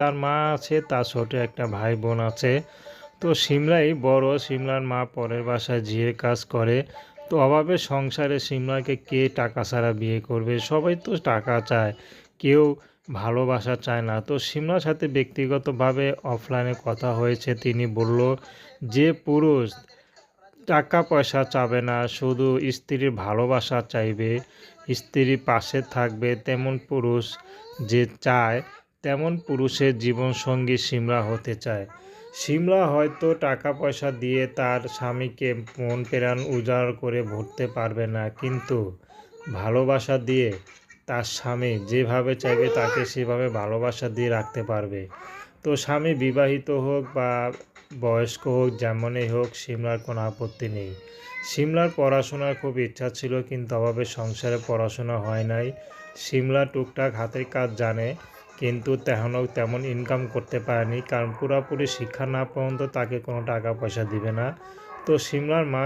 তার মা আছে, তার ছোট একটা ভাই বোন আছে। তো সিমলাই বড়, সিমলার মা পরের বাসায় যেয়ে কাজ করে। তো অভাবের সংসারে সিমলাকে কে টাকা ছাড়া বিয়ে করবে? সবাই তো টাকা চায়, কেউ ভালোবাসা চায় না। তো সিমলার সাথে ব্যক্তিগতভাবে অফলাইনে কথা হয়েছে। তিনি বলল, যে পুরুষ টাকা পয়সা চাবে না, শুধু স্ত্রীর ভালোবাসা চাইবে, স্ত্রীর পাশে থাকবে, তেমন পুরুষ যে চায়, তেমন পুরুষের জীবনসঙ্গী সিমলা হতে চায়। সিমলা হয়তো টাকা পয়সা দিয়ে তার স্বামীকে মন প্রাণ উজাড় করে ভরতে পারবে না, কিন্তু ভালোবাসা দিয়ে তার স্বামী যেভাবে চাইবে তাকে সেভাবে ভালোবাসা দিয়ে রাখতে পারবে। তো স্বামী বিবাহিত হোক বা বয়স্ক হোক, যেমনই হোক, সিমলার কোনো আপত্তি নেই। সিমলার পড়াশোনার খুব ইচ্ছা ছিল, কিন্তু অভাবে সংসারে পড়াশোনা হয় নাই। সিমলা টুকটাক হাতের কাজ জানে, কিন্তু তেমন ইনকাম করতে পারেনি, কারণ পুরোপুরি শিক্ষা না পর্যন্ত তাকে কোনো টাকা পয়সা দিবে না। তো সিমলার মা